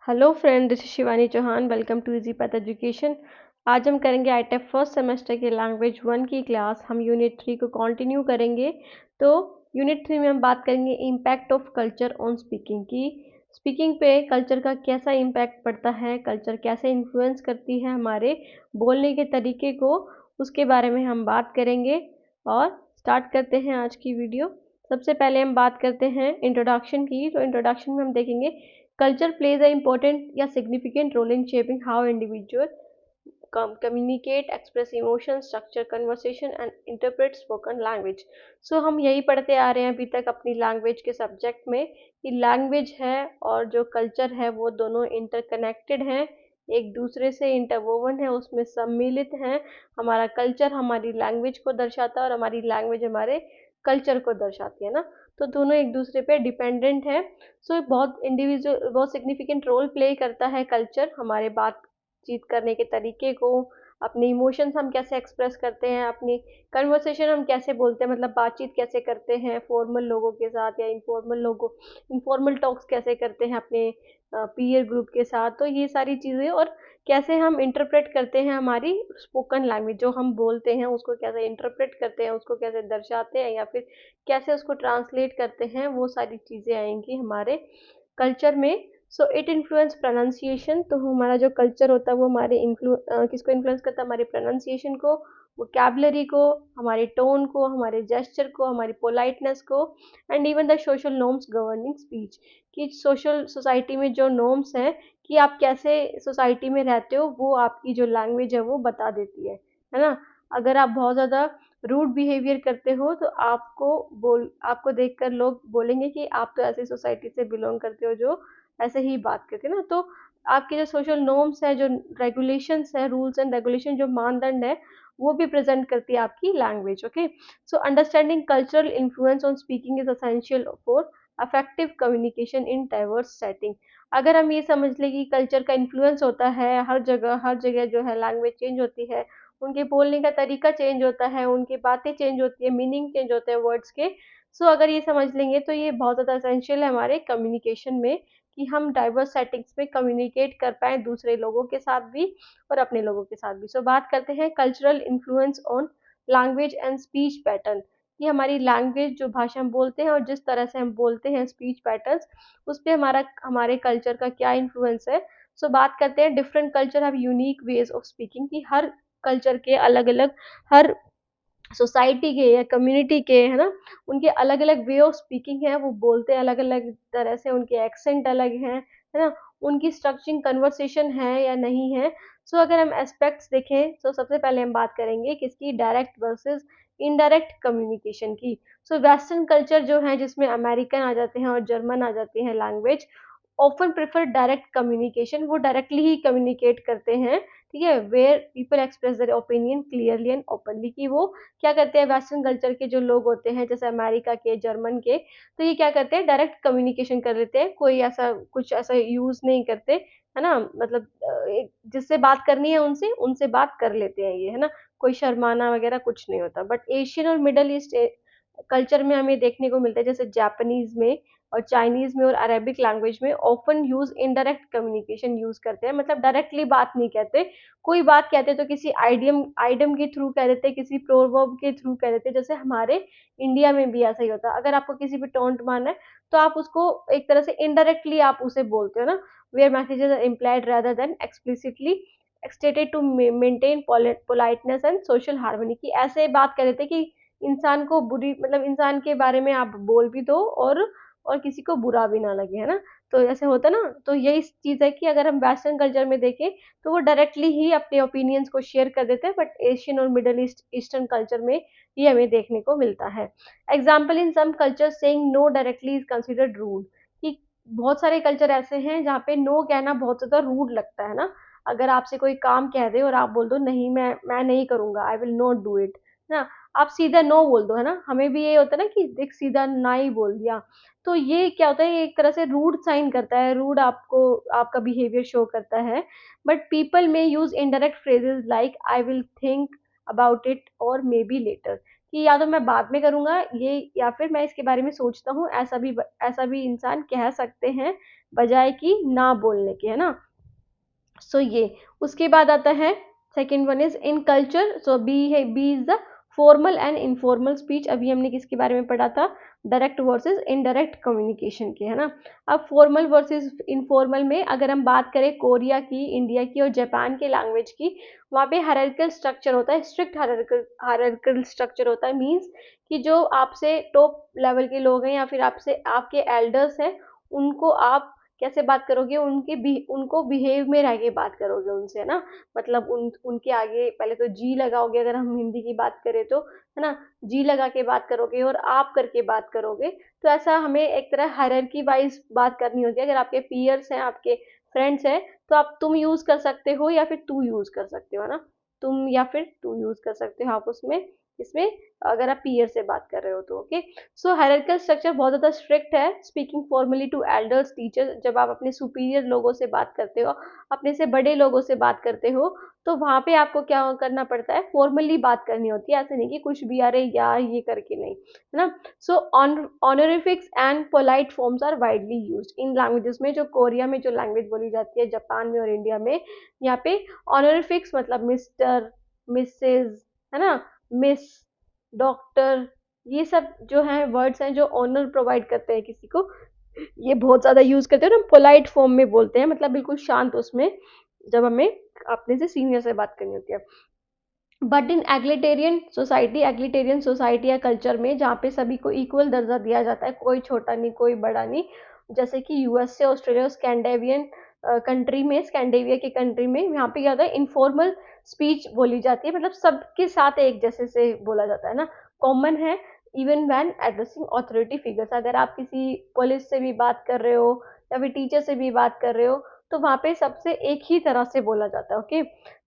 Hello friend, this is Shivani Chauhan. Welcome to easy path education. आज हम करेंगे आईटेफ फर्स्ट सेमेस्टर के लैंग्वेज 1 की क्लास। हम यूनिट 3 को कंटिन्यू करेंगे। तो यूनिट 3 में हम बात करेंगे impact of culture on speaking की। स्पीकिंग पे कल्चर का कैसा इम्पैक्ट पड़ता है, कल्चर कैसे इन्फ्लुएंस करती है हमारे बोलने के तरीके को, उसके बारे में हम बात करेंगे। और स्टार्ट करते हैं आज की वीडियो। सबसे पहले हम बात करते हैं इंट्रोडक्शन की। तो इंट्रोडक्शन में हम देखेंगे culture plays an important या significant role in shaping how individuals communicate, express emotions, structure conversation and interpret spoken language। So हम यही पढ़ते आ रहे हैं अभी तक अपनी लैंग्वेज के सब्जेक्ट में कि लैंग्वेज है और जो कल्चर है वो दोनों इंटरकनेक्टेड हैं, एक दूसरे से इंटरवोवन है, उसमें सम्मिलित हैं। हमारा कल्चर हमारी लैंग्वेज को दर्शाता है और हमारी लैंग्वेज हमारे कल्चर को दर्शाती है ना। तो दोनों एक दूसरे पे डिपेंडेंट है। सो बहुत इंडिविजुअल, बहुत सिग्निफिकेंट रोल प्ले करता है कल्चर हमारे बातचीत करने के तरीके को, अपने इमोशंस हम कैसे एक्सप्रेस करते हैं, अपनी कन्वर्सेशन हम कैसे बोलते हैं, मतलब बातचीत कैसे करते हैं फॉर्मल लोगों के साथ या इनफॉर्मल टॉक्स कैसे करते हैं अपने पीयर ग्रुप के साथ। तो ये सारी चीज़ें, और कैसे हम इंटरप्रेट करते हैं हमारी स्पोकन लैंग्वेज, जो हम बोलते हैं उसको कैसे इंटरप्रेट करते हैं, उसको कैसे दर्शाते हैं या फिर कैसे उसको ट्रांसलेट करते हैं, वो सारी चीज़ें आएंगी हमारे कल्चर में। So it influence pronunciation. तो हमारा जो कल्चर होता है वो हमारे किसको इन्फ्लुएंस करता है, हमारे प्रोनाउंसिएशन को, वोकैबुलरी को, हमारे टोन को, हमारे जेस्चर को, हमारी पोलाइटनेस को, and even the social norms governing speech. कि सोशल सोसाइटी में जो नॉर्म्स हैं कि आप कैसे सोसाइटी में रहते हो, वो आपकी जो लैंग्वेज है वो बता देती है ना। अगर आप बहुत ज़्यादा रूड बिहेवियर करते हो तो आपको देखकर लोग बोलेंगे कि आप तो ऐसी सोसाइटी से बिलोंग करते हो जो ऐसे ही बात करते हैं ना। तो आपके जो सोशल नॉर्म्स है, जो रेगुलेशंस है, रूल्स एंड रेगुलेशन, जो मानदंड है, वो भी प्रेजेंट करती है आपकी language. Okay, so understanding cultural influence on speaking is essential for affective communication in diverse setting. अगर हम ये समझ लें कि कल्चर का इन्फ्लुएंस होता है हर जगह जो है लैंग्वेज चेंज होती है, उनके बोलने का तरीका चेंज होता है, उनकी बातें चेंज होती है, मीनिंग चेंज होते हैं वर्ड्स के। सो अगर ये समझ लेंगे तो ये बहुत ज़्यादा एसेंशियल है हमारे कम्युनिकेशन में, कि हम डाइवर्स सेटिंग्स में कम्युनिकेट कर पाएँ दूसरे लोगों के साथ भी और अपने लोगों के साथ भी। सो बात करते हैं cultural influence on language and speech pattern. कि हमारी लैंग्वेज, जो भाषा हम बोलते हैं और जिस तरह से हम बोलते हैं, स्पीच पैटर्न्स, उस पे हमारे कल्चर का क्या इन्फ्लुएंस है। सो बात करते हैं different culture have unique ways of speaking. कि हर कल्चर के अलग अलग, हर सोसाइटी के या कम्युनिटी के, है ना, उनके अलग अलग वे ऑफ स्पीकिंग है, वो बोलते हैं अलग अलग तरह से, उनके एक्सेंट अलग हैं, है ना, उनकी स्ट्रक्चरिंग कन्वर्सेशन है या नहीं है। सो अगर हम एस्पेक्ट्स देखें तो सबसे पहले हम बात करेंगे किसकी, डायरेक्ट वर्सेस इनडायरेक्ट कम्युनिकेशन की। सो वेस्टर्न कल्चर जो है, जिसमें अमेरिकन आ जाते हैं और जर्मन आ जाते हैं language, often prefer direct communication. वो डायरेक्टली ही कम्युनिकेट करते हैं, ठीक है, where people express their opinion clearly and openly. कि वो क्या करते हैं, वेस्टर्न कल्चर के जो लोग होते हैं जैसे अमेरिका के, जर्मन के, तो ये क्या करते हैं, डायरेक्ट कम्युनिकेशन कर लेते हैं, कोई ऐसा कुछ ऐसा यूज़ नहीं करते, है ना। मतलब जिससे बात करनी है उनसे उनसे बात कर लेते हैं ये, है ना, कोई शर्माना वगैरह कुछ नहीं होता। बट एशियन और मिडल ईस्ट कल्चर में हमें देखने को मिलता है, जैसे जापानीज़ में और चाइनीज़ में और अरेबिक लैंग्वेज में often use indirect communication use करते हैं। मतलब डायरेक्टली बात नहीं कहते, कोई बात कहते हैं तो किसी आइडियम के थ्रू कह देते हैं, किसी प्रोवर्ब के थ्रू कह देते हैं। जैसे हमारे इंडिया में भी ऐसा ही होता है, अगर आपको किसी पे टोंट मारना है तो आप उसको एक तरह से इनडायरेक्टली आप उसे बोलते हो ना, where messages are implied rather than explicitly stated to maintain politeness and social harmony. की ऐसे बात कर देते हैं कि इंसान को बुरी, मतलब इंसान के बारे में आप बोल भी दो और किसी को बुरा भी ना लगे, है ना। तो ऐसे होता है ना। तो यही चीज़ है कि अगर हम वेस्टर्न कल्चर में देखें तो वो डायरेक्टली ही अपने ओपिनियंस को शेयर कर देते हैं, बट एशियन और मिडल ईस्टर्न कल्चर में ये हमें देखने को मिलता है। Example, in some culture saying no directly is considered rude. कि बहुत सारे कल्चर ऐसे हैं जहाँ पे नो कहना बहुत ज़्यादा रूड लगता है ना। अगर आपसे कोई काम कह दे और आप बोल दो नहीं, मैं नहीं करूँगा, I will not do it, है ना, आप सीधा नो बोल दो, है ना। हमें भी ये होता है ना कि देख सीधा ना ही बोल दिया। तो ये क्या होता है, ये एक तरह से रूड साइन करता है, रूड आपको आपका बिहेवियर शो करता है। बट पीपल में use indirect phrases like I will think about it और मे बी लेटर। कि या तो मैं बाद में करूँगा ये, या फिर मैं इसके बारे में सोचता हूँ, ऐसा भी इंसान कह सकते हैं बजाय कि ना बोलने के, है ना। सो ये उसके बाद आता है second one is in culture. So B is the formal and informal speech. अभी हमने किसके बारे में पढ़ा था, डायरेक्ट वर्सेस इनडायरेक्ट कम्युनिकेशन के, है ना। अब फॉर्मल वर्सेस इनफॉर्मल में अगर हम बात करें कोरिया की, इंडिया की और जापान के लैंग्वेज की, वहाँ पे हायरार्किकल स्ट्रक्चर होता है, स्ट्रिक्ट हायरार्किकल स्ट्रक्चर होता है। मीन्स कि जो आपसे टॉप लेवल के लोग हैं या फिर आपसे आपके एल्डर्स हैं, उनको आप कैसे बात करोगे, उनको बिहेव में रह के बात करोगे उनसे, है ना। मतलब उनके आगे पहले तो जी लगाओगे, अगर हम हिंदी की बात करें तो, है ना, जी लगा के बात करोगे और आप करके बात करोगे। तो ऐसा हमें एक तरह हायरार्की वाइज बात करनी होती है। अगर आपके पीयर्स हैं, आपके फ्रेंड्स हैं, तो आप तुम यूज कर सकते हो या फिर तू यूज कर सकते हो, है ना। तुम या फिर तू यूज कर सकते हो आप उसमें, इसमें अगर आप पीयर से बात कर रहे हो तो। ओके, सो हायरार्किकल स्ट्रक्चर बहुत ज़्यादा स्ट्रिक्ट है। Speaking formally to elders teacher, जब आप अपने सुपीरियर लोगों से बात करते हो, अपने से बड़े लोगों से बात करते हो, तो वहाँ पे आपको क्या करना पड़ता है, फॉर्मली बात करनी होती है। ऐसे नहीं कि कुछ भी अरे यार ये करके, नहीं, है ना। So honorifics and polite forms are widely used in languages में। जो कोरिया में जो लैंग्वेज बोली जाती है, जापान में और इंडिया में, यहाँ पे ऑनरिफिक्स मतलब मिस्टर, मिसेज, है ना, मिस, डॉक्टर, ये सब जो हैं वर्ड्स हैं जो ऑनर प्रोवाइड करते हैं किसी को, ये बहुत ज़्यादा यूज़ करते हैं। और हम पोलाइट फॉर्म में बोलते हैं, मतलब बिल्कुल शांत उसमें, जब हमें अपने से सीनियर से बात करनी होती है। बट इन एग्लिटेरियन सोसाइटी या कल्चर में, जहाँ पे सभी को इक्वल दर्जा दिया जाता है, कोई छोटा नहीं कोई बड़ा नहीं, जैसे कि यूएस से ऑस्ट्रेलिया, स्कैंडेवियन कंट्री में, स्कैंडेविया के कंट्री में, यहाँ पे क्या होता है, इनफॉर्मल स्पीच बोली जाती है, मतलब सबके साथ एक जैसे से बोला जाता है ना, कॉमन है। Even when addressing authority figures, अगर आप किसी पुलिस से भी बात कर रहे हो या फिर टीचर से भी बात कर रहे हो, तो वहाँ पे सबसे एक ही तरह से बोला जाता है। ओके,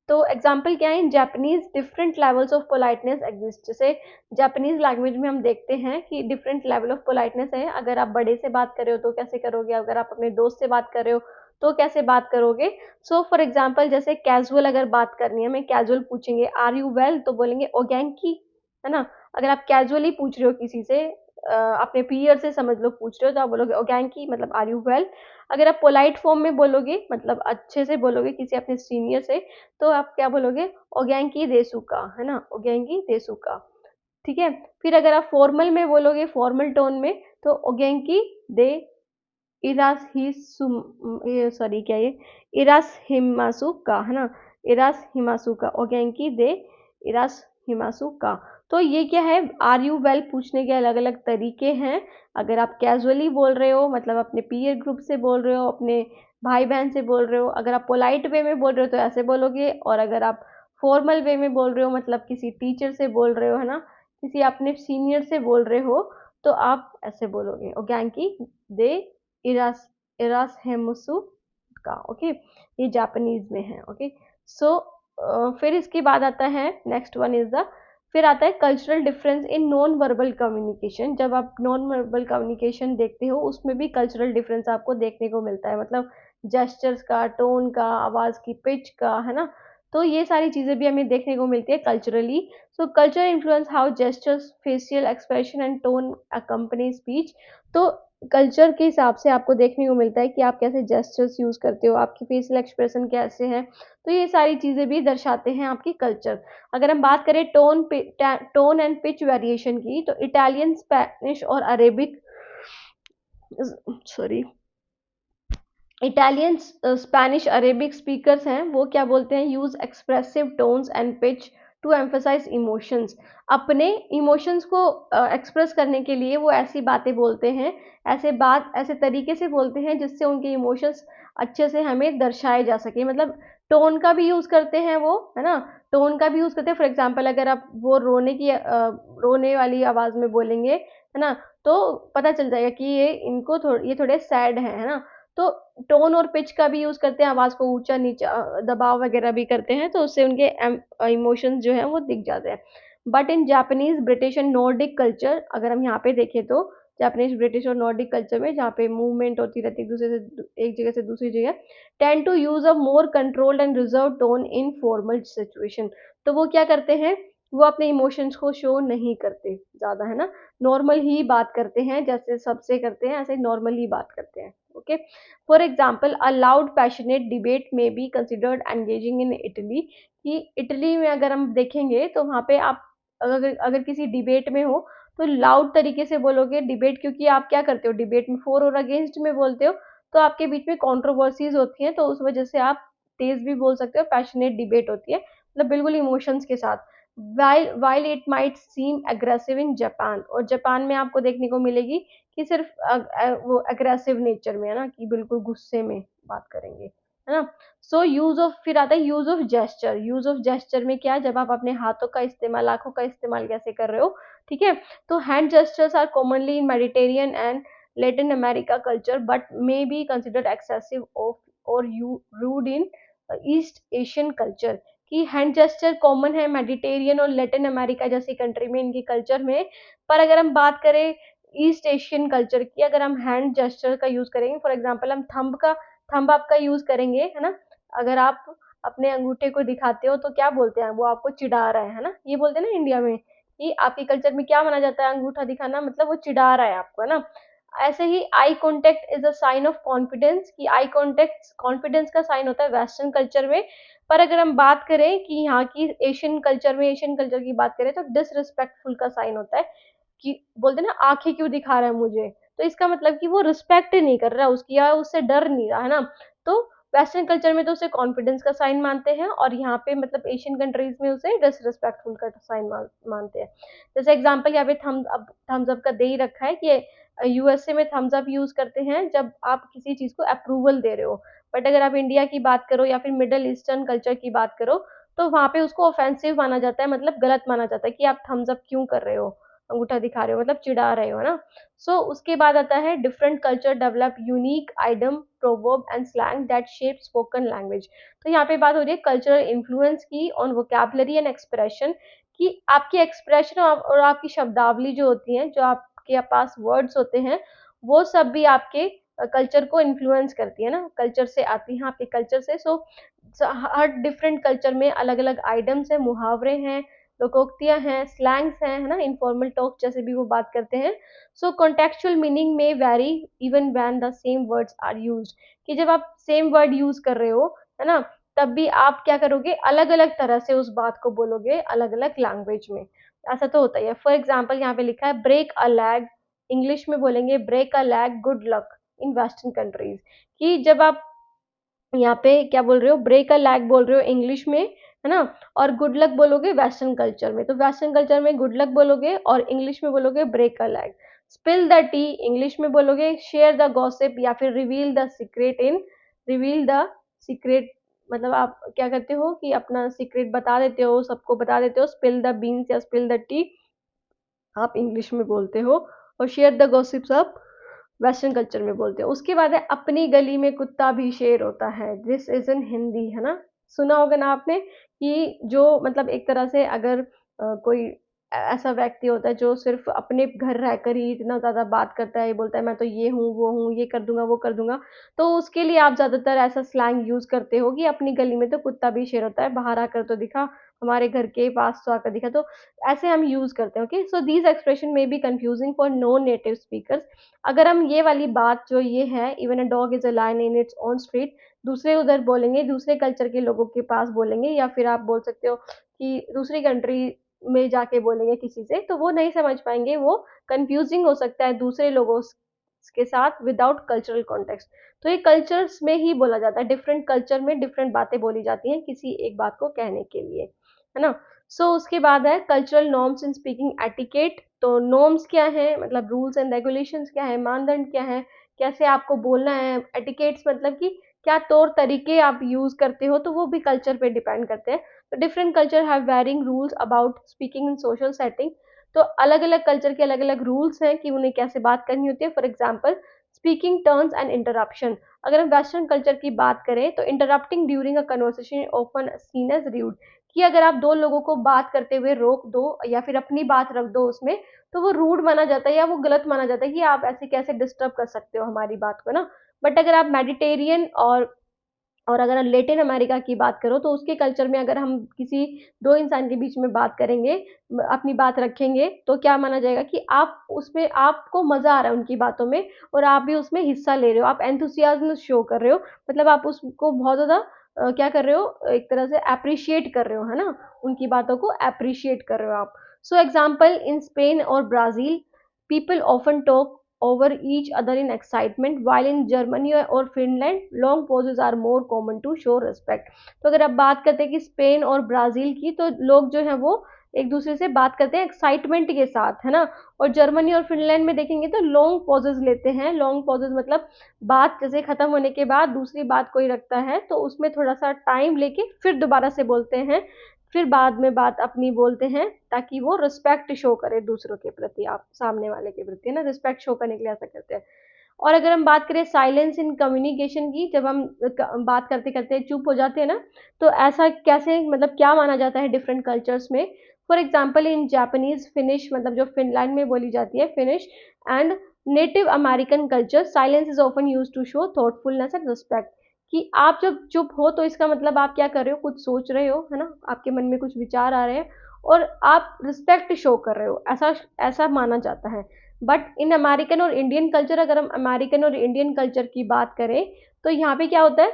तो एग्जाम्पल क्या है, इन Japanese different levels of politeness exist. जैसे जापानीज लैंग्वेज में हम देखते हैं कि डिफरेंट लेवल ऑफ पोलाइटनेस है। अगर आप बड़े से बात कर रहे हो तो कैसे करोगे, अगर आप अपने दोस्त से बात कर रहे हो तो कैसे बात करोगे। सो फॉर एग्जाम्पल, जैसे कैजुअल अगर बात करनी है, हमें कैजुअल पूछेंगे आर यू वेल, तो बोलेंगे ओगेंकी, है ना। अगर आप कैजुअली पूछ रहे हो किसी से, अपने पीयर से समझ लो पूछ रहे हो, तो आप बोलोगे ओगेंकी, मतलब आर यू वेल। अगर आप पोलाइट फॉर्म में बोलोगे, मतलब अच्छे से बोलोगे किसी अपने सीनियर से, तो आप क्या बोलोगे, ओगेंकी देसुका, है ना, ओगेंकी देसुका। ठीक है, फिर अगर आप फॉर्मल में बोलोगे, फॉर्मल टोन में, तो ओगेंकी दे इरास ही सॉरी क्या ये, इरास हिमासु का, है ना, इरास हिमासु का, ओगेंकी दे इरास हिमासु का। तो ये क्या है, आर यू वेल पूछने के अलग अलग तरीके हैं। अगर आप कैजुअली बोल रहे हो, मतलब अपने पीयर ग्रुप से बोल रहे हो, अपने भाई बहन से बोल रहे हो, अगर आप पोलाइट वे में बोल रहे हो तो ऐसे बोलोगे, और अगर आप फॉर्मल वे में बोल रहे हो, मतलब किसी टीचर से बोल रहे हो, है ना, किसी अपने सीनियर से बोल रहे हो, तो आप ऐसे बोलोगे, ओगेंकी दे इरास इरास हेमुसु का। ओके, ये जापानीज में है। ओके, सो फिर इसके बाद आता है नेक्स्ट वन इज द, फिर आता है cultural difference in non verbal communication. जब आप नॉन वर्बल कम्युनिकेशन देखते हो, उसमें भी कल्चरल डिफरेंस आपको देखने को मिलता है, मतलब जेस्चर्स का, टोन का, आवाज़ की पिच का, है ना। तो ये सारी चीज़ें भी हमें देखने को मिलती है culturally. So culture influence how gestures, facial expression and tone accompany speech. तो कल्चर के हिसाब से आपको देखने को मिलता है कि आप कैसे जेस्चर्स यूज़ करते हो, आपकी फेशियल एक्सप्रेशन कैसे हैं। तो ये सारी चीज़ें भी दर्शाते हैं आपकी कल्चर। अगर हम बात करें टोन एंड पिच वेरिएशन की, तो इटालियन, स्पेनिश और Arabic, sorry, Italian, Spanish, Arabic speakers हैं, वो क्या बोलते हैं, use expressive tones and pitch to emphasize emotions. अपने इमोशंस को एक्सप्रेस करने के लिए वो ऐसी बातें बोलते हैं, ऐसे तरीके से बोलते हैं जिससे उनके इमोशंस अच्छे से हमें दर्शाए जा सके। मतलब टोन का भी यूज़ करते हैं वो, है ना, टोन का भी यूज़ करते हैं। फॉर एग्जांपल, अगर आप वो रोने वाली आवाज़ में बोलेंगे, है ना, तो पता चल जाएगा कि ये थोड़े सैड हैं, है ना। तो टोन और पिच का भी यूज़ करते हैं, आवाज़ को ऊँचा नीचा दबाव वगैरह भी करते हैं, तो उससे उनके इमोशंस जो हैं वो दिख जाते हैं। But in Japanese, British and Nordic culture, अगर हम यहाँ पे देखें तो जापानीज़, ब्रिटिश और नॉर्डिक कल्चर में, जहाँ पे मूवमेंट होती रहती है एक जगह से दूसरी जगह, tend to use a more controlled and reserve tone in formal situation. तो वो क्या करते हैं, वो अपने इमोशंस को शो नहीं करते ज़्यादा, है ना, नॉर्मल ही बात करते हैं, जैसे सबसे करते हैं ऐसे नॉर्मल ही बात करते हैं। Okay, for example a loud passionate debate may be considered engaging in Italy, कि इटली में अगर हम देखेंगे तो वहाँ पे आप अगर अगर किसी डिबेट में हो तो लाउड तरीके से बोलोगे डिबेट, क्योंकि आप क्या करते हो डिबेट में फॉर और अगेंस्ट में बोलते हो, तो आपके बीच में कंट्रोवर्सीज होती हैं, तो उस वजह से आप तेज भी बोल सकते हो, पैशनेट डिबेट होती है, मतलब बिल्कुल इमोशंस के साथ। While it might seem aggressive in Japan, और जापान में आपको देखने को मिलेगी कि सिर्फ वो एग्रेसिव नेचर में, है ना, कि बिल्कुल गुस्से में बात करेंगे, है ना। सो यूज ऑफ, फिर आता है use of gesture. Use of gesture में क्या, जब आप अपने हाथों का इस्तेमाल, आंखों का इस्तेमाल कैसे कर रहे हो, ठीक है। तो hand gestures are commonly in Mediterranean and Latin America culture but may be considered excessive of और you rude in East Asian culture, कि हैंड जेस्चर कॉमन है मेडिटेरियन और लेटिन अमेरिका जैसी कंट्री में, इनके कल्चर में, पर अगर हम बात करें ईस्ट एशियन कल्चर की, अगर हम हैंड जेस्चर का यूज करेंगे, फॉर एग्जांपल हम थंब अप का यूज करेंगे, है ना, अगर आप अपने अंगूठे को दिखाते हो तो क्या बोलते हैं, वो आपको चिढ़ा रहा है ना, ये बोलते हैं ना इंडिया में, कि आपके कल्चर में क्या माना जाता है, अंगूठा दिखाना मतलब वो चिढ़ा रहा है आपको, है ना। ऐसे ही eye contact is a sign of confidence, कि आई कॉन्टेक्ट कॉन्फिडेंस का साइन होता है वेस्टर्न कल्चर में, पर अगर हम बात करें कि यहाँ की एशियन कल्चर में, एशियन कल्चर की बात करें तो डिसरिस्पेक्टफुल का साइन होता है, कि बोलते हैं ना आंखें क्यों दिखा रहा है मुझे, तो इसका मतलब कि वो रिस्पेक्ट नहीं कर रहा है उसकी, या उससे डर नहीं रहा, है ना। तो वेस्टर्न कल्चर में तो उसे कॉन्फिडेंस का साइन मानते हैं, और यहाँ पे मतलब एशियन कंट्रीज में उसे डिसरिस्पेक्टफुल का साइन मानते हैं। जैसे एग्जाम्पल यहाँ पे थम्स अप का दे ही रखा है कि यूएसए में थम्स अप यूज करते हैं जब आप किसी चीज को अप्रूवल दे रहे हो, बट अगर आप इंडिया की बात करो या फिर मिडल ईस्टर्न कल्चर की बात करो, तो वहाँ पे उसको ऑफेंसिव माना जाता है, मतलब गलत माना जाता है, कि आप थम्स अप क्यों कर रहे हो, अंगूठा दिखा रहे हो, मतलब चिढ़ा रहे हो, है ना। सो उसके बाद आता है different culture develop unique idem proverb and slang that shape spoken language. तो यहाँ पे बात हो रही है कल्चरल इन्फ्लुएंस की ऑन वोकैबुलरी एंड एक्सप्रेशन, कि आपकी एक्सप्रेशन और आपकी शब्दावली जो होती है, जो आपके पास वर्ड्स होते हैं, वो सब भी आपके कल्चर को इन्फ्लुएंस करती है ना, कल्चर से आती है आपके कल्चर से। सो हर डिफरेंट कल्चर में अलग अलग आइटम्स हैं, मुहावरे हैं, लोकोक्तियां हैं, स्लैंग्स हैं, है ना, इनफॉर्मल टॉक जैसे भी वो बात करते हैं। सो कॉन्टेक्चुअल मीनिंग में vary even when the same words are used, कि जब आप सेम वर्ड यूज कर रहे हो, है ना, तब भी आप क्या करोगे, अलग अलग तरह से उस बात को बोलोगे अलग अलग लैंग्वेज में, ऐसा तो होता ही है। फॉर एग्जाम्पल यहाँ पे लिखा है ब्रेक अ लैग, इंग्लिश में बोलेंगे break a leg good luck in western countries, कि जब आप यहाँ पे क्या बोल रहे हो, ब्रेक अ लैग बोल रहे हो इंग्लिश में, है ना, और गुड लक बोलोगे वेस्टर्न कल्चर में, तो वेस्टर्न कल्चर में गुड लक बोलोगे और इंग्लिश में बोलोगे break a leg. Spill the tea English में बोलोगे शेयर द गॉसिप, या फिर रिवील द सीक्रेट, मतलब आप क्या करते हो कि अपना सीक्रेट बता देते हो, सबको बता देते हो, स्पिल द बीन्स या स्पिल द टी आप इंग्लिश में बोलते हो, और शेयर द गॉसिप्स आप वेस्टर्न कल्चर में बोलते हैं। उसके बाद है अपनी गली में कुत्ता भी शेर होता है, दिस इज इन हिंदी, है ना, सुना होगा ना आपने, कि जो मतलब एक तरह से अगर कोई ऐसा व्यक्ति होता है जो सिर्फ अपने घर रहकर ही इतना ज्यादा बात करता है, ये बोलता है मैं तो ये हूँ वो हूँ, ये कर दूंगा वो कर दूंगा, तो उसके लिए आप ज्यादातर ऐसा स्लैंग यूज करते हो कि अपनी गली में तो कुत्ता भी शेर होता है, बाहर आकर तो दिखा, हमारे घर के पास तो आकर दिखा, तो ऐसे हम यूज करते हैं। Okay, so these expression may be confusing for non native speakers. अगर हम ये वाली बात जो ये है, even a dog is a lion in its own street, दूसरे उधर बोलेंगे, दूसरे कल्चर के लोगों के पास बोलेंगे, या फिर आप बोल सकते हो कि दूसरी कंट्री में जाके बोलेंगे किसी से, तो वो नहीं समझ पाएंगे, वो कंफ्यूजिंग हो सकता है दूसरे लोगों के साथ विदाउट कल्चरल कॉन्टेक्स्ट। तो ये कल्चर्स में ही बोला जाता है, डिफरेंट कल्चर में डिफरेंट बातें बोली जाती हैं किसी एक बात को कहने के लिए, है ना। उसके बाद है cultural norms in speaking etiquette. तो नॉर्म्स क्या है, मतलब रूल्स एंड रेगुलेशंस क्या है, मानदंड क्या है, कैसे आपको बोलना है। एटिकेट्स मतलब कि क्या तौर तरीके आप यूज करते हो, तो वो भी कल्चर पे डिपेंड करते हैं। तो different culture have varying rules about speaking in social setting. तो अलग अलग कल्चर के अलग अलग रूल्स हैं कि उन्हें कैसे बात करनी होती है। For example speaking turns and interruption, अगर हम वेस्टर्न कल्चर की बात करें तो interrupting during a conversation often seen as rude, कि अगर आप दो लोगों को बात करते हुए रोक दो या फिर अपनी बात रख दो उसमें, तो वो रूड माना जाता है या वो गलत माना जाता है, कि आप ऐसे कैसे डिस्टर्ब कर सकते हो हमारी बात को ना। बट अगर आप मेडिटेरियन और और अगर लेटिन अमेरिका की बात करो तो उसके कल्चर में अगर हम किसी दो इंसान के बीच में बात करेंगे, अपनी बात रखेंगे, तो क्या माना जाएगा कि आप उसमें आपको मज़ा आ रहा है उनकी बातों में और आप भी उसमें हिस्सा ले रहे हो, आप एंथुसियाज्म शो कर रहे हो, मतलब आप उसको बहुत ज़्यादा क्या कर रहे हो, एक तरह से अप्रिशिएट कर रहे हो, है ना, उनकी बातों को अप्रिशिएट कर रहे हो आप। सो एग्जाम्पल, इन स्पेन और Brazil people often talk over each other in excitement, while in Germany और Finland long pauses are more common to show respect। तो अगर आप बात करते हैं कि स्पेन और ब्राज़ील की, तो लोग जो है वो एक दूसरे से बात करते हैं एक्साइटमेंट के साथ, है ना। और जर्मनी और फिनलैंड में देखेंगे तो लॉन्ग पॉजेज लेते हैं। लॉन्ग पॉजेज मतलब बात जैसे खत्म होने के बाद दूसरी बात कोई रखता है तो उसमें थोड़ा सा टाइम लेके फिर दोबारा से बोलते हैं, फिर बाद में बात अपनी बोलते हैं, ताकि वो रिस्पेक्ट शो करे दूसरों के प्रति, आप सामने वाले के प्रति, है ना, रिस्पेक्ट शो करने के लिए ऐसा करते हैं। और अगर हम बात करें साइलेंस इन कम्युनिकेशन की, जब हम बात करते करते चुप हो जाते हैं ना, तो ऐसा कैसे, मतलब क्या माना जाता है डिफरेंट कल्चर्स में। For example, in Japanese Finnish, मतलब जो फिनलैंड में बोली जाती है Finnish, and native American culture, silence is often use to show thoughtfulness and respect. कि आप जब चुप हो तो इसका मतलब आप क्या कर रहे हो, कुछ सोच रहे हो, है ना, आपके मन में कुछ विचार आ रहे हैं और आप रिस्पेक्ट शो कर रहे हो, ऐसा ऐसा माना जाता है। बट इन अमेरिकन और इंडियन कल्चर, अगर हम अमेरिकन और इंडियन कल्चर की बात करें तो यहाँ पे क्या होता है,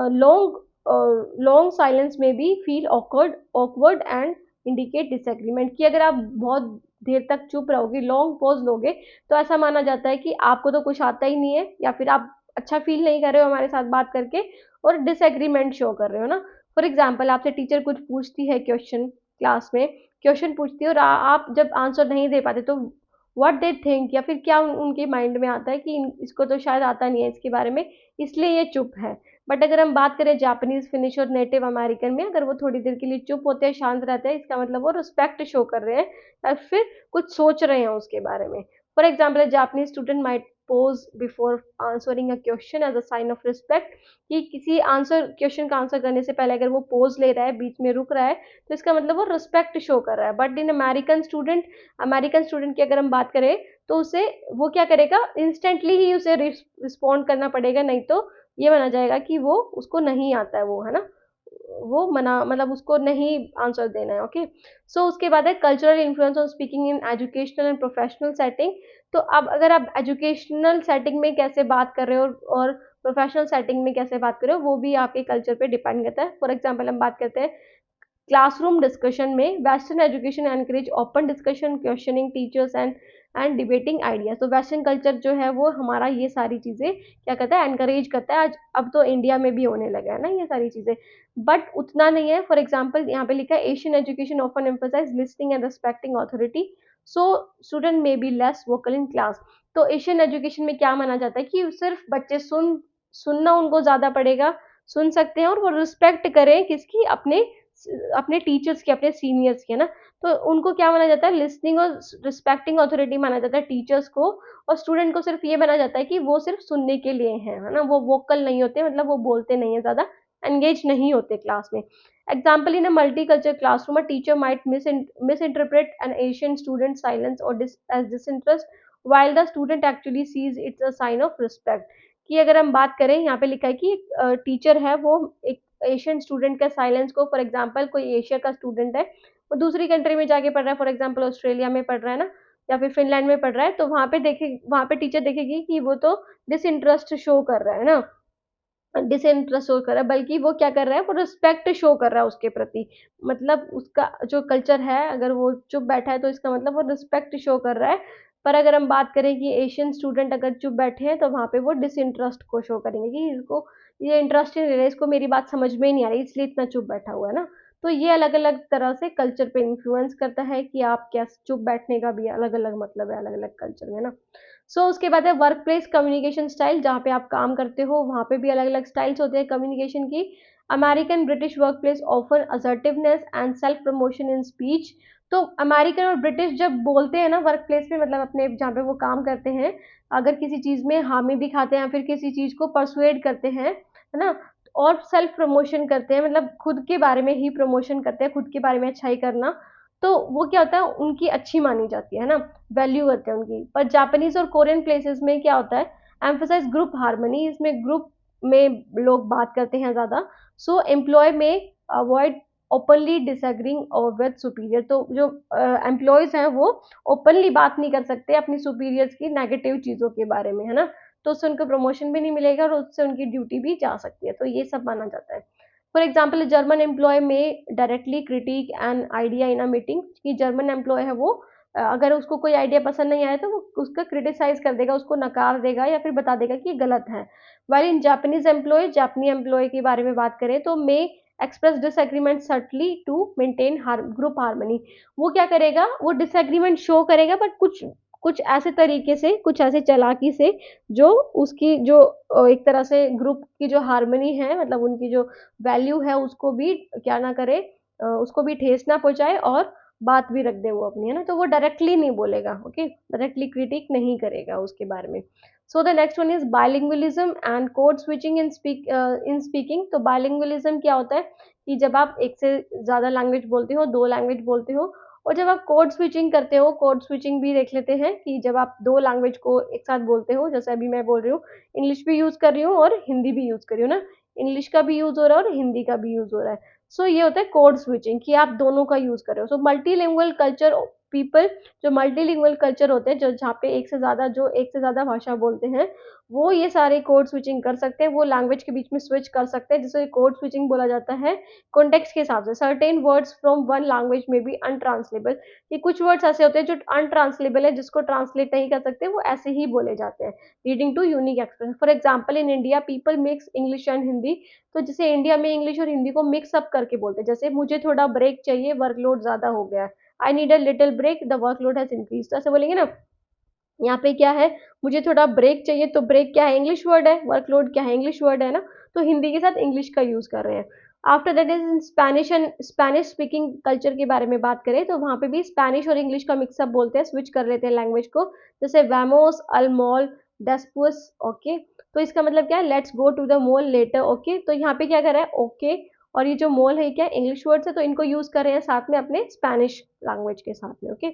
लॉन्ग साइलेंस में भी feel awkward awkward and indicate disagreement. कि अगर आप बहुत देर तक चुप रहोगे, लॉन्ग पॉज लोगे, तो ऐसा माना जाता है कि आपको तो कुछ आता ही नहीं है, या फिर आप अच्छा फील नहीं कर रहे हो हमारे साथ बात करके और डिसएग्रीमेंट शो कर रहे हो ना। फॉर एग्जाम्पल, आपसे टीचर कुछ पूछती है, क्वेश्चन क्लास में क्वेश्चन पूछती है और आप जब आंसर नहीं दे पाते तो व्हाट दे थिंक, या फिर क्या उनके माइंड में आता है कि इसको तो शायद आता नहीं है इसके बारे में, इसलिए ये चुप है। बट अगर हम बात करें जापानीज फिनिश और नेटिव अमेरिकन में, अगर वो थोड़ी देर के लिए चुप होते हैं, शांत रहते हैं, इसका मतलब वो रिस्पेक्ट शो कर रहे हैं या फिर कुछ सोच रहे हैं उसके बारे में। For example, Japanese student might pause before answering a question as a sign of respect. कि किसी आंसर क्वेश्चन का आंसर करने से पहले अगर वो पोज ले रहा है, बीच में रुक रहा है, तो इसका मतलब वो रिस्पेक्ट शो कर रहा है। बट इन अमेरिकन स्टूडेंट की अगर हम बात करें तो उसे वो क्या करेगा, इंस्टेंटली ही उसे रिस्पॉन्ड करना पड़ेगा, नहीं तो ये माना जाएगा कि वो उसको नहीं आता है, वो, है ना, वो मना, मतलब उसको नहीं आंसर देना है। ओके। सो उसके बाद है cultural influence on speaking in educational and professional setting. तो अब अगर आप एजुकेशनल सेटिंग में कैसे बात कर रहे हो और प्रोफेशनल सेटिंग में कैसे बात कर रहे हो, वो भी आपके कल्चर पे डिपेंड करता है। फॉर एग्जाम्पल, हम बात करते हैं क्लासरूम डिस्कशन में, western education encourage open discussion, questioning teachers and debating ideas. तो वेस्टर्न कल्चर जो है वो हमारा ये सारी चीज़ें क्या करता है, एनकरेज करता है। आज अब तो इंडिया में भी होने लगा है ना ये सारी चीज़ें, बट उतना नहीं है। फॉर एग्जाम्पल, यहाँ पे लिखा है Asian education often emphasize listening and respecting authority, so student may be less vocal in class. तो एशियन एजुकेशन में क्या माना जाता है कि सिर्फ बच्चे सुनना उनको ज़्यादा पड़ेगा, सुन सकते हैं और वो रिस्पेक्ट करें किसकी, अपने अपने टीचर्स की, अपने सीनियर्स की, है ना। तो उनको क्या माना जाता है, लिसनिंग और रिस्पेक्टिंग अथॉरिटी माना जाता है टीचर्स को, और स्टूडेंट को सिर्फ ये माना जाता है कि वो सिर्फ सुनने के लिए है ना, वो वोकल नहीं होते, मतलब वो बोलते नहीं है, ज़्यादा एंगेज नहीं होते क्लास में। Example, in a multicultural classroom a teacher might misinterpret an Asian student silence और as disinterest while the student actually sees it's a sign of respect। कि अगर हम बात करें, यहाँ पे लिखा है कि टीचर है वो एक एशियन स्टूडेंट का साइलेंस को, फॉर एग्जांपल कोई एशिया का स्टूडेंट है, वो दूसरी कंट्री में जाके पढ़ रहा है, फॉर एग्जांपल ऑस्ट्रेलिया में पढ़ रहा है ना, या फिर फिनलैंड में पढ़ रहा है, तो वहाँ पे टीचर देखेगी कि वो तो डिसइंटरेस्ट शो कर रहा है ना, डिसइंटरेस्ट शो कर रहा है, बल्कि वो क्या कर रहा है, वो रिस्पेक्ट शो कर रहा है उसके प्रति। मतलब उसका जो कल्चर है, अगर वो चुप बैठा है तो इसका मतलब वो रिस्पेक्ट शो कर रहा है। पर अगर हम बात करें कि एशियन स्टूडेंट अगर चुप बैठे हैं तो वहाँ पे वो डिसइंटरेस्ट को शो करेंगे कि इसको ये इंटरेस्ट ही नहीं है, इसको मेरी बात समझ में ही नहीं आ रही, इसलिए इतना चुप बैठा हुआ है ना। तो ये अलग अलग तरह से कल्चर पे इन्फ्लुएंस करता है कि आप क्या, चुप बैठने का भी अलग अलग मतलब है अलग अलग कल्चर में ना। उसके बाद है वर्क प्लेस कम्युनिकेशन स्टाइल, जहाँ पे आप काम करते हो वहाँ पे भी अलग अलग स्टाइल्स होते हैं कम्युनिकेशन की। American British work place offer assertiveness and self promotion in speech. तो अमेरिकन और ब्रिटिश जब बोलते हैं ना वर्क प्लेस में, मतलब अपने जहाँ पे वो काम करते हैं, अगर किसी चीज़ में हामी दिखाते हैं या फिर किसी चीज़ को परसुएड करते हैं, है ना, और सेल्फ प्रमोशन करते हैं, मतलब खुद के बारे में ही प्रमोशन करते हैं, खुद के बारे में अच्छाई करना, तो वो क्या होता है, उनकी अच्छी मानी जाती है ना, वैल्यू करते हैं उनकी। पर जापानीज और कोरियन प्लेसेस में क्या होता है, एम्फसाइज ग्रुप हार्मनी, इसमें ग्रुप में लोग बात करते हैं ज़्यादा। सो एम्प्लॉय में अवॉइड ओपनली डिसएग्रीइंग और विद सुपीरियर। तो जो एम्प्लॉयज़ हैं वो ओपनली बात नहीं कर सकते अपनी सुपीरियर्स की नेगेटिव चीज़ों के बारे में, है ना? तो उससे उनको प्रमोशन भी नहीं मिलेगा और उससे उनकी ड्यूटी भी जा सकती है, तो ये सब माना जाता है। फॉर एग्जाम्पल जर्मन एम्प्लॉय में directly critic an idea in a meeting, कि जर्मन एम्प्लॉय है वो अगर उसको कोई आइडिया पसंद नहीं आया तो वो उसका क्रिटिसाइज कर देगा, उसको नकार देगा या फिर बता देगा कि ये गलत है। वाइल इन जापानीज एम्प्लॉय, जापानी एम्प्लॉय के बारे में बात करें तो may express disagreement subtly to maintain group harmony. वो क्या करेगा, वो डिसएग्रीमेंट शो करेगा बट कुछ कुछ ऐसे तरीके से, कुछ ऐसे चालाकी से जो उसकी जो एक तरह से ग्रुप की जो हार्मनी है, मतलब उनकी जो वैल्यू है उसको भी क्या ना करे, उसको भी ठेस ना पहुंचाए और बात भी रख दे वो अपनी, है ना? तो वो डायरेक्टली नहीं बोलेगा, ओके, डायरेक्टली क्रिटिक नहीं करेगा उसके बारे में। So the next one is bilingualism and code switching in speaking. तो बायलिंगुअलिज्म क्या होता है कि जब आप एक से ज़्यादा लैंग्वेज बोलते हो, दो लैंग्वेज बोलते हो, और जब आप कोड स्विचिंग करते हो, कोड स्विचिंग भी देख लेते हैं कि जब आप दो लैंग्वेज को एक साथ बोलते हो, जैसे अभी मैं बोल रही हूँ, इंग्लिश भी यूज़ कर रही हूँ और हिंदी भी यूज़ कर रही हूँ ना, इंग्लिश का भी यूज़ हो रहा है और हिंदी का भी यूज़ हो रहा है। सो ये होता है कोड स्विचिंग, कि आप दोनों का यूज़ कर रहे हो। सो मल्टीलिंगुअल कल्चर पीपल, जो मल्टीलिंगुअल कल्चर होते हैं, जो जहाँ पे एक से ज़्यादा भाषा बोलते हैं, वो ये सारे कोड स्विचिंग कर सकते हैं, वो लैंग्वेज के बीच में स्विच कर सकते हैं, जिसे कोड स्विचिंग बोला जाता है। कॉन्टेक्स्ट के हिसाब से certain words from one language में बी अनट्रांसलेबल, कि कुछ वर्ड्स ऐसे होते हैं जो अनट्रांसलेबल है, जिसको ट्रांसलेट नहीं कर सकते, वो ऐसे ही बोले जाते हैं, leading to unique expression. For example in India people mix English and Hindi. तो जैसे इंडिया में इंग्लिश और हिंदी को मिक्स अप करके बोलते हैं, जैसे मुझे थोड़ा ब्रेक चाहिए, वर्कलोड ज़्यादा हो गया है, I need a little break, the workload has increase. तो ऐसे बोलेंगे ना, यहाँ पे क्या है, मुझे थोड़ा ब्रेक चाहिए, तो ब्रेक क्या है, इंग्लिश वर्ड है, वर्कलोड क्या है, इंग्लिश वर्ड है ना, तो हिंदी के साथ इंग्लिश का यूज़ कर रहे हैं। After that is in Spanish and Spanish speaking culture के बारे में बात करें तो वहाँ पे भी स्पेनिश और इंग्लिश का मिक्सअप बोलते हैं, स्विच कर लेते हैं लैंग्वेज को, जैसे वैमोस, अलमोल, डेस्पुस, ओके। तो इसका मतलब क्या है, let's go to the mall later, okay. तो यहाँ पे क्या कर रहा है, ओके, और ये जो मॉल है क्या इंग्लिश वर्ड है, तो इनको यूज़ कर रहे हैं साथ में अपने स्पेनिश लैंग्वेज के साथ में, ओके।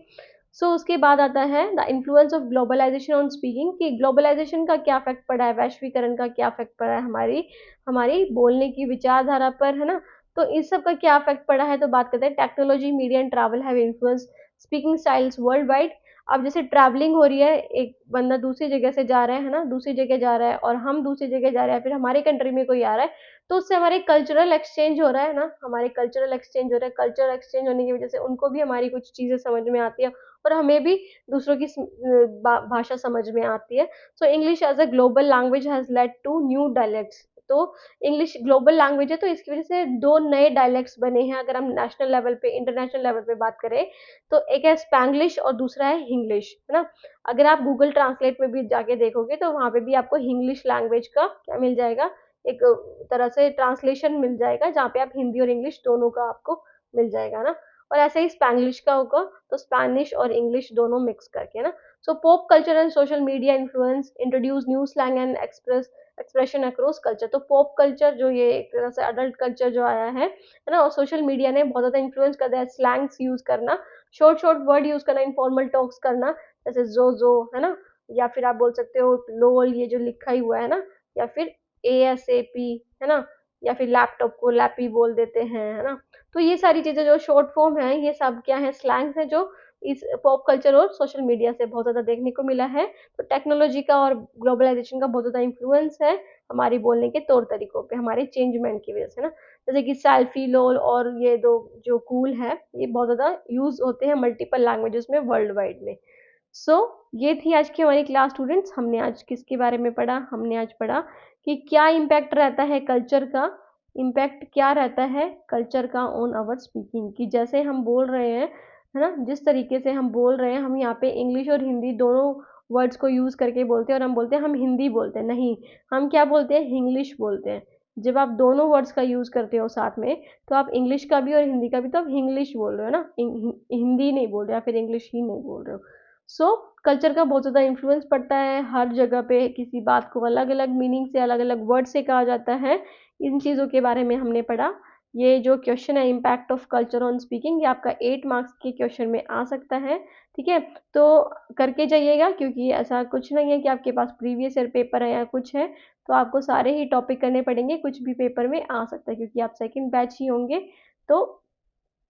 सो उसके बाद आता है the influence of globalization on speaking, कि ग्लोबलाइजेशन का क्या इफेक्ट पड़ा है, वैश्वीकरण का क्या इफेक्ट पड़ा है हमारी हमारी बोलने की विचारधारा पर, है ना? तो इस सब का क्या इफेक्ट पड़ा है, तो बात करते हैं technology, media and travel have influence speaking styles world wide. अब जैसे ट्रैवलिंग हो रही है, एक बंदा दूसरी जगह से जा रहा है ना, दूसरी जगह जा रहा है और हम दूसरी जगह जा रहे हैं, फिर हमारे कंट्री में कोई आ रहा है, तो उससे हमारे कल्चरल एक्सचेंज हो रहा है ना, हमारे कल्चरल एक्सचेंज हो रहा है, कल्चरल एक्सचेंज होने की वजह से उनको भी हमारी कुछ चीज़ें समझ में आती है और हमें भी दूसरों की भाषा समझ में आती है। So English as a global language has led to new dialects. तो इंग्लिश ग्लोबल लैंग्वेज है, तो इसकी वजह से दो नए डायलेक्ट्स बने हैं, अगर हम नेशनल लेवल पे, इंटरनेशनल लेवल पे बात करें, तो एक है स्पैंग्लिश और दूसरा है हिंग्लिश, है ना? अगर आप गूगल ट्रांसलेट में भी जाके देखोगे तो वहाँ पे भी आपको हिंग्लिश लैंग्वेज का क्या मिल जाएगा, एक तरह से ट्रांसलेशन मिल जाएगा, जहाँ पे आप हिंदी और इंग्लिश दोनों का आपको मिल जाएगा ना। और ऐसे ही स्पैंग्लिश का होगा, तो स्पेनिश और इंग्लिश दोनों मिक्स करके ना। So pop culture and social media influence introduce new slang and expression across culture. तो पॉप कल्चर जो ये एक तरह से अडल्ट कल्चर जो आया है ना, और सोशल मीडिया ने बहुत ज़्यादा इन्फ्लुएंस कर दिया है, स्लैंग्स यूज़ करना, शॉर्ट शॉर्ट वर्ड यूज़ करना, इनफॉर्मल टॉक्स करना, जैसे जो है ना, या फिर आप बोल सकते हो लोल, ये जो लिखा ही हुआ है ना, या फिर एएसएपी, है ना, या फिर लैपटॉप को लैपी बोल देते हैं, है ना? तो ये सारी चीज़ें जो शॉर्ट फॉर्म है, ये सब क्या है, स्लैंग्स हैं, जो इस पॉप कल्चर और सोशल मीडिया से बहुत ज़्यादा देखने को मिला है। तो टेक्नोलॉजी का और ग्लोबलाइजेशन का बहुत ज़्यादा इन्फ्लुएंस है हमारी बोलने के तौर तरीकों पे, हमारे चेंजमेंट की वजह से ना। जैसे कि सेल्फी, लोल और ये दो जो कूल है, ये बहुत ज़्यादा यूज़ होते हैं मल्टीपल लैंग्वेजेस में वर्ल्ड वाइड में। सो ये थी आज की हमारी क्लास स्टूडेंट्स। हमने आज किसके बारे में पढ़ा, हमने आज पढ़ा कि क्या इम्पैक्ट रहता है कल्चर का, इम्पैक्ट क्या रहता है कल्चर का ऑन आवर स्पीकिंग, कि जैसे हम बोल रहे हैं, है ना, जिस तरीके से हम बोल रहे हैं, हम यहाँ पे इंग्लिश और हिंदी दोनों वर्ड्स को यूज़ करके बोलते हैं और हम बोलते हैं हम हिंदी बोलते हैं, नहीं, हम क्या बोलते हैं, इंग्लिश बोलते हैं। जब आप दोनों वर्ड्स का यूज़ करते हो साथ में, तो आप इंग्लिश का भी और हिंदी का भी, तो आप इंग्लिश बोल रहे हो ना, हिंदी नहीं बोल रहे या फिर इंग्लिश ही नहीं बोल रहे हो। सो कल्चर का बहुत ज़्यादा इन्फ्लुएंस पड़ता है हर जगह पे, किसी बात को अलग अलग मीनिंग से, अलग अलग वर्ड से कहा जाता है। इन चीज़ों के बारे में हमने पढ़ा। ये जो क्वेश्चन है impact of culture on speaking, ये आपका 8 मार्क्स के क्वेश्चन में आ सकता है, ठीक है? तो करके जाइएगा, क्योंकि ऐसा कुछ नहीं है कि आपके पास प्रीवियस ईयर पेपर है या कुछ है, तो आपको सारे ही टॉपिक करने पड़ेंगे, कुछ भी पेपर में आ सकता है क्योंकि आप सेकंड बैच ही होंगे, तो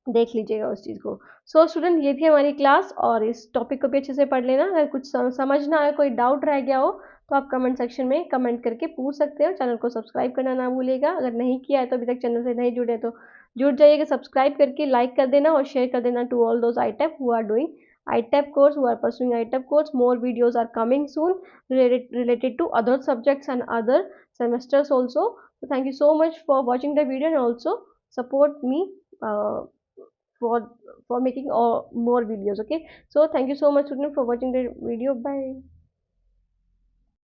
देख लीजिएगा उस चीज़ को। सो स्टूडेंट, ये थी हमारी क्लास और इस टॉपिक को भी अच्छे से पढ़ लेना। अगर कुछ समझ ना आए, कोई डाउट रह गया हो तो आप कमेंट सेक्शन में कमेंट करके पूछ सकते हो। चैनल को सब्सक्राइब करना ना भूलिएगा। अगर नहीं किया है तो अभी तक चैनल से नहीं जुड़े तो जुड़ जाइएगा, सब्सक्राइब करके लाइक कर देना और शेयर कर देना to all those ITAP who are doing ITAP course, who are pursuing ITAP course. More videos are coming soon related to other subjects and other semesters also. So thank you so much for watching the video and also support me uh, for for making more videos. Okay, so thank you so much student for watching the video. Bye.